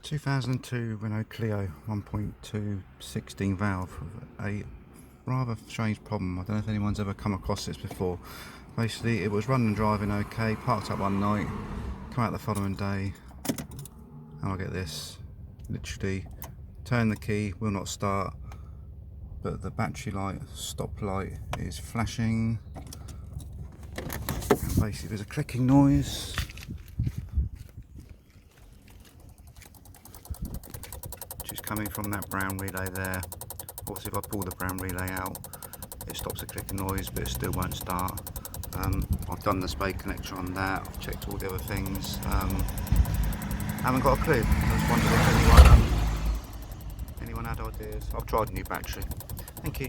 2002 Renault Clio 1.2 16 valve. A rather strange problem. I don't know if anyone's ever come across this before. Basically, it was running and driving okay, parked up one night, come out the following day, and I get this. Literally, turn the key, will not start, but the battery light, stop light, is flashing. And basically, there's a clicking noise. Which is coming from that brown relay there. Obviously, if I pull the brown relay out, it stops the clicking noise, but it still won't start. I've done the spade connector on that, I've checked all the other things. Haven't got a clue. I just wondered if anyone had ideas. I've tried a new battery. Thank you.